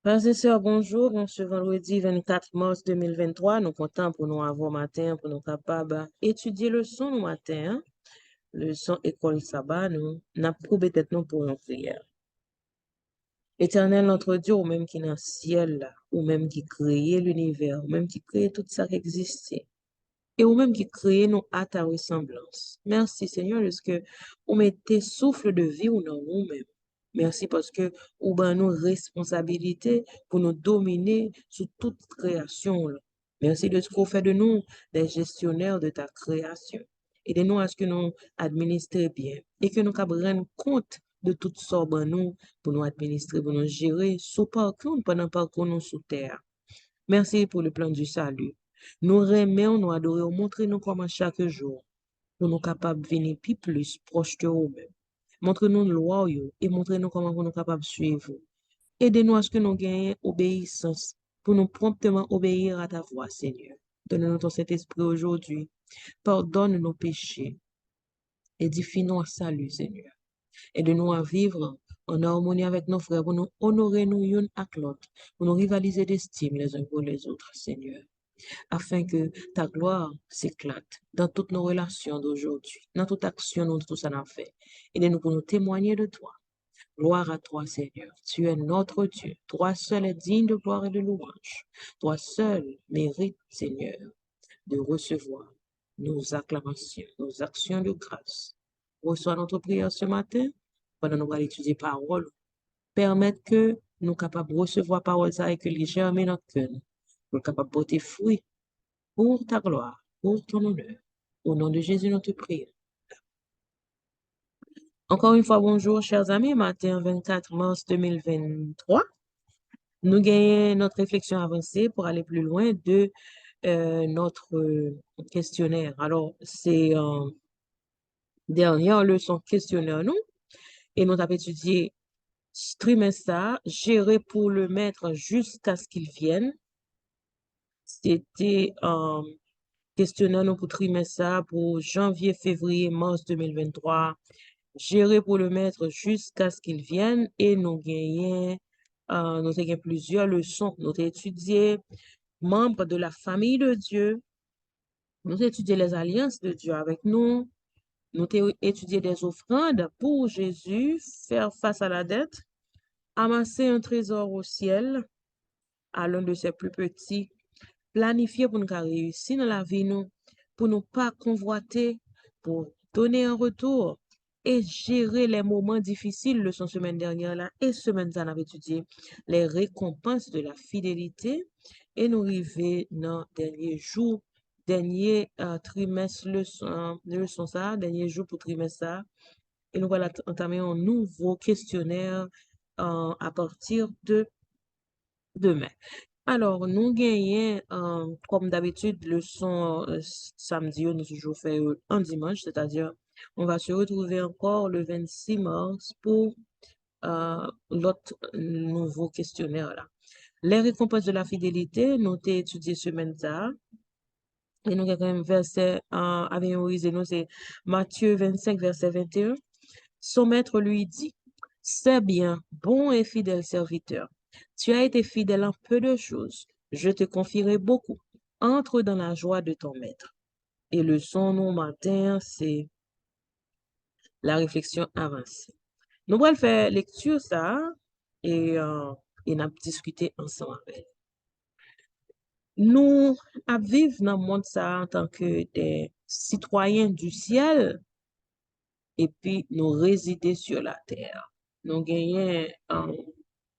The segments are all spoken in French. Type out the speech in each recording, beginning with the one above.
Frères et sœurs, bonjour. En ce vendredi 24 mars 2023, nous comptons pour nous avoir matin, pour nous capables d'étudier le son nous matin, le son école sabbat, nous n'avons peut-être nous pour une prière. Éternel notre Dieu, ou même qui est dans le ciel, là, ou même qui crée l'univers, ou même qui crée tout ça qui existe, et ou même qui crée nous à ta ressemblance. Merci Seigneur, parce que vous mettez souffle de vie ou dans nous-mêmes. Merci parce que vous avez nous responsabilité pour nous dominer sur toute création, là. Merci de ce qu'on fait de nous des gestionnaires de ta création. Aidez-nous à ce que nous administrions bien et que nous prenions compte de toutes sortes de nous pour nous administrer, pour nous gérer sous parcours pendant parcours nous sous terre. Merci pour le plan du salut. Nous remercions, nous adorons, montrez-nous comment chaque jour, nous sommes capables de venir plus proche de vous-même. Montrez-nous le loi et montrez-nous comment nous sommes capables de suivre. Aidez-nous à ce que nous gagnions obéissance pour nous promptement obéir à ta voix, Seigneur. Donne-nous ton Saint-Esprit aujourd'hui. Pardonne nos péchés. Édifie-nous à salut, Seigneur. Aide-nous à vivre en harmonie avec nos frères pour nous honorer nous l'un avec l'autre, pour nous rivaliser d'estime les uns pour les autres, Seigneur, afin que ta gloire s'éclate dans toutes nos relations d'aujourd'hui, dans toute action nous tout ça n'a fait. Aide-nous pour nous témoigner de toi. Gloire à toi, Seigneur. Tu es notre Dieu. Toi seul es digne de gloire et de louange. Toi seul mérite, Seigneur, de recevoir nos acclamations, nos actions de grâce. Reçois notre prière ce matin pendant nous allons étudier parole. Permettre que nous capables de recevoir parole ça et que les germes dans notre cœur. Nous capables de porter fruit pour ta gloire, pour ton honneur. Au nom de Jésus, nous te prions. Encore une fois, bonjour, chers amis. Matin 24 mars 2023. Nous gagnons notre réflexion avancée pour aller plus loin de notre questionnaire. Alors, c'est dernière leçon questionnaire, nous, et nous avons étudié ce trimestre, ça, gérer pour le mettre jusqu'à ce qu'il vienne. C'était questionnaire nous pour trimestre ça, pour janvier, février, mars 2023. Gérer pour le mettre jusqu'à ce qu'il vienne et nous avons plusieurs leçons. Nous avons étudié membres de la famille de Dieu. Nous avons étudié les alliances de Dieu avec nous. Nous avons étudié des offrandes pour Jésus, faire face à la dette, amasser un trésor au ciel à l'un de ses plus petits, planifier pour nous réussir dans la vie, nous, pour ne pas convoiter, pour donner un retour et gérer les moments difficiles, leçon semaine dernière là, et semaine ça, on avait étudié les récompenses de la fidélité et nous arriver dans dernier jour, dernier trimestre, leçon ça, dernier jour pour trimestre ça, et nous voilà entamer un nouveau questionnaire à partir de demain. Alors, nous gagnons, comme d'habitude, leçon samedi, nous toujours fait un dimanche, c'est-à-dire on va se retrouver encore le 26 mars pour l'autre nouveau questionnaire là. Les récompenses de la fidélité, nous t'ai étudié semaine ça, et nous avons quand même verset à mémoriser, nous c'est Matthieu 25, verset 21. Son maître lui dit, c'est bien, bon et fidèle serviteur. Tu as été fidèle en peu de choses. Je te confierai beaucoup. Entre dans la joie de ton maître. Et le son nous matin, c'est la réflexion avancée. Nous allons faire lecture ça et, et nous discuter ensemble avec. Nous vivons dans le monde ça en tant que des citoyens du ciel et puis nous résider sur la terre. Nous gagnons,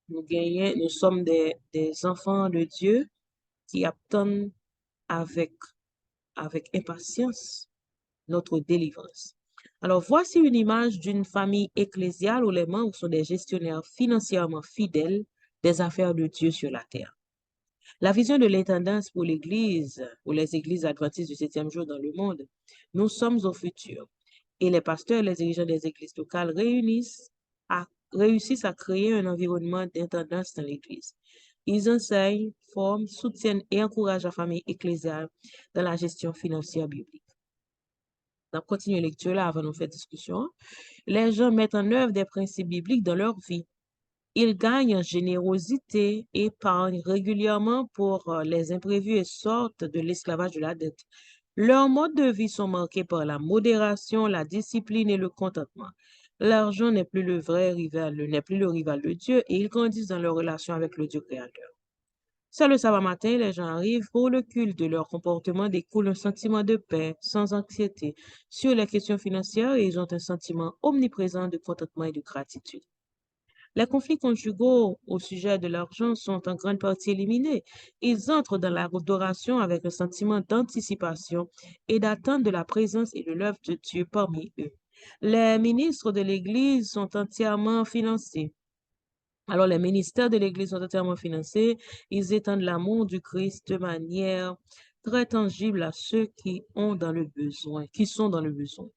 nous sommes des enfants de Dieu qui attendent avec, avec impatience notre délivrance. Alors, voici une image d'une famille ecclésiale où les membres sont des gestionnaires financièrement fidèles des affaires de Dieu sur la terre. La vision de l'intendance pour l'Église, ou les églises adventistes du septième jour dans le monde, nous sommes au futur. Et les pasteurs et les dirigeants des églises locales réussissent à créer un environnement d'intendance dans l'Église. Ils enseignent, forment, soutiennent et encouragent la famille ecclésiale dans la gestion financière biblique. On continue la lecture là avant de faire discussion. Les gens mettent en œuvre des principes bibliques dans leur vie. Ils gagnent en générosité, épargnent régulièrement pour les imprévus et sortent de l'esclavage de la dette. Leurs modes de vie sont marqués par la modération, la discipline et le contentement. L'argent n'est plus le vrai rival, n'est plus le rival de Dieu et ils grandissent dans leur relation avec le Dieu créateur. C'est le sabbat matin, les gens arrivent pour le culte. De leur comportement découle un sentiment de paix, sans anxiété, sur les questions financières et ils ont un sentiment omniprésent de contentement et de gratitude. Les conflits conjugaux au sujet de l'argent sont en grande partie éliminés. Ils entrent dans l'adoration avec un sentiment d'anticipation et d'attente de la présence et de l'œuvre de Dieu parmi eux. Les ministres de l'Église sont entièrement financés. Alors, les ministères de l'Église sont entièrement financés. Ils étendent l'amour du Christ de manière très tangible à ceux qui ont dans le besoin, qui sont dans le besoin.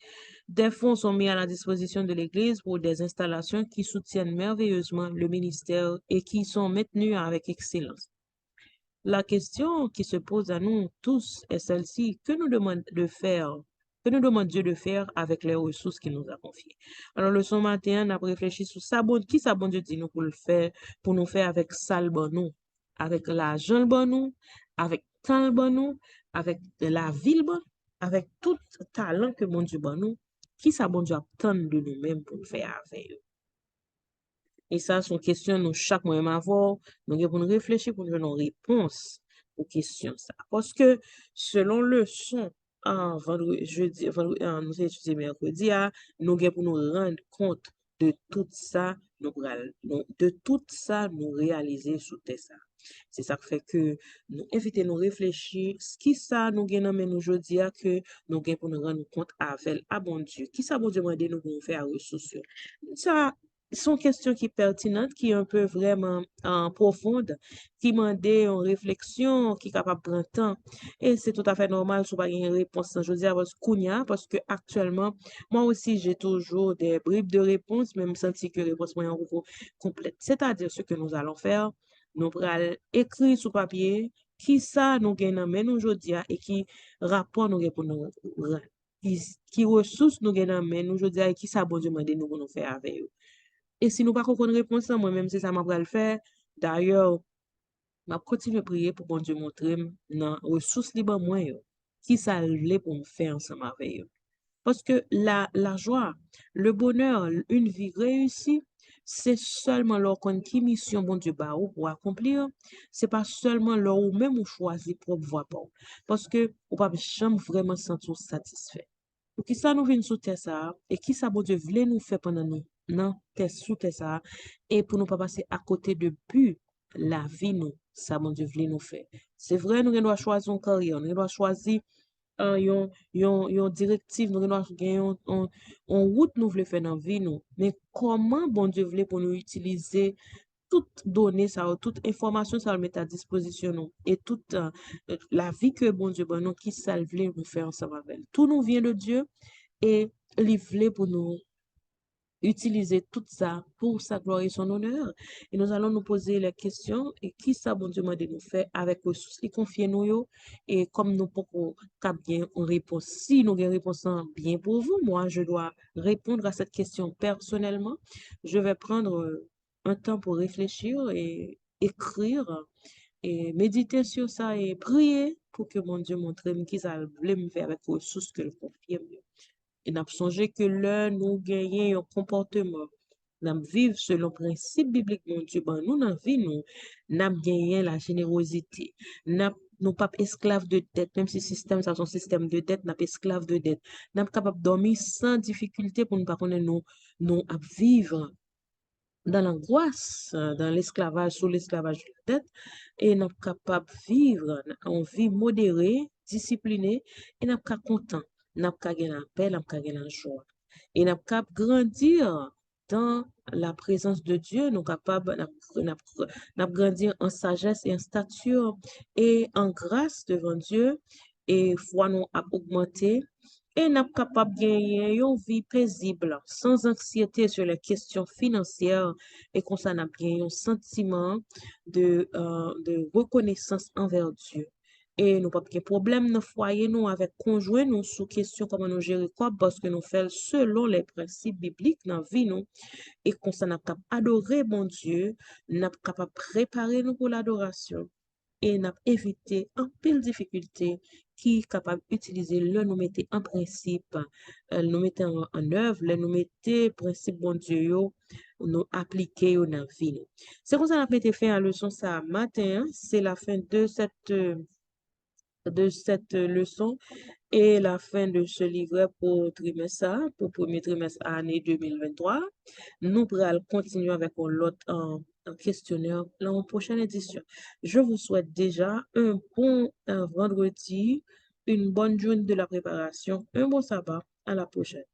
Des fonds sont mis à la disposition de l'Église pour des installations qui soutiennent merveilleusement le ministère et qui sont maintenues avec excellence. La question qui se pose à nous tous est celle-ci. Que nous demande de faire? Que nous demande Dieu de faire avec les ressources qu'il nous a confiées? Alors, le son matin, on a réfléchi sur ça, qui ça bon Dieu dit nous pour le faire, pour nous faire avec ça le bon nous, avec l'argent le bon nous, avec temps le bon nous, avec la ville bon, avec tout talent que mon Dieu bon nous, qui ça bon Dieu attend de nous-mêmes pour le faire avec eux? Et ça, sont questions nous chaque mois avoir, nous devons réfléchir pour nous donner une réponse aux questions ça. Parce que selon le son, vendredi, jeudi, vendredi, nous étudions mercredi, nous devons pour nous rendre compte de tout ça, de tout ça, nous réaliser sous tes ça. C'est ça qui fait que nous invitons nous réfléchir, ce qui ça nous gagne nous aujourd'hui que nous gagne pour nous rendre compte avec ah bon Dieu, qui ça bon Dieu demander nous pour nous faire ressources. Ça sont questions qui sont pertinentes, qui sont un peu vraiment profondes, qui demandent une réflexion, qui est capable de prendre temps. Et c'est tout à fait normal si vous n'avez pas une réponse, je veux dire, parce que actuellement, moi aussi, j'ai toujours des bribes de réponses, même senti que réponse moyen complète. C'est-à-dire ce que nous allons faire, nous allons écrire sur papier qui ça nous gagne mais aujourd'hui et qui rapport nous pour nous qui ressources nous gagne mais aujourd'hui et qui ça bon Dieu demander nous pour nous faire avec eux. Et si nous pas qu'on réponse, moi-même, c'est ça m'a le faire. D'ailleurs, m'a continuer à prier pour bon Dieu montrer dans ressources libres moi qui ça voulait pour me faire ensemble avec eux. Parce que la joie, le bonheur, une vie réussie, c'est seulement leur qui mission bon Dieu ba ou pour accomplir. C'est pas seulement leur ou même ou choisir propre voie pour. Parce que ou pas jamais vraiment sentir satisfait. Pour qui ça nous vient sous terre ça et qui ça bon Dieu voulait nous faire pendant nous non terre sous terre ça et pour nous pas passer à côté de but la vie nous ça bon Dieu voulait nous faire. C'est vrai nous devons choisir une carrière, nous devons choisir yon directive nous devons gagner on route nous voulons faire dans la vie nous mais comment bon Dieu voulait pour nous utiliser toute donnée ça toute information ça le mettre à disposition nous et toute la vie que bon Dieu bon nous qui ça voulait nous faire ensemble avec tout nous vient de Dieu et il voulait pour nous utiliser tout ça pour sa gloire et son honneur. Et nous allons nous poser les questions et qui ça, bon Dieu, m'a de nous faire avec les ressources qui confient nous yo. Et comme nous pouvons bien une réponse, si nous avons une réponse bien pour vous, moi, je dois répondre à cette question personnellement. Je vais prendre un temps pour réfléchir et écrire et méditer sur ça et prier pour que mon Dieu montre qui ça voulait me faire avec les ressources que le confie. Et n'a songé que l'un nous gagnons un comportement. Nous vivons selon le principe biblique, mon Dieu, ben, nous, dans la vie, nous gagné la générosité. Nous pas esclaves de dette, même si le système, ça, son système de dette, nous pas esclaves de dette. Nous sommes capables de dormir sans difficulté pour ne pas connaître nous à vivre dans l'angoisse, dans l'esclavage, sous l'esclavage de la tête, et nous sommes capables de vivre en vie modérée, disciplinée, et nous sommes contents, nous sommes capables de la paix, nous sommes capables de la joie. Et nous sommes capables de grandir dans la présence de Dieu, nous sommes capables de grandir en sagesse et en stature et en grâce devant Dieu, et foi nous a augmenté et nous sommes capables de gagner une vie paisible, sans anxiété sur les questions financières, et qu'on s'en a bien un sentiment de reconnaissance envers Dieu. et nous pas de problème dans foyer nous avec conjoint nous sous question comment nous gérer quoi parce que nous faisons selon les principes bibliques dans vie nous et qu'on s'en a capable adorer bon Dieu, n'a capable préparer nous pour l'adoration et n'a évité un pile difficulté qui est capable d'utiliser le nous mettre en principe, nous mettre en œuvre, le nous mettre principe bon Dieu yo, nous appliquer yo dans vie nous. C'est comme ça qu'on a été fait à leçon ça matin, hein. C'est la fin de cette leçon et la fin de ce livret pour trimestre A, pour premier trimestre année 2023. Nous pourrons continuer avec l'autre un questionnaire dans la prochaine édition. Je vous souhaite déjà un bon vendredi, une bonne journée de la préparation, un bon sabbat. À la prochaine.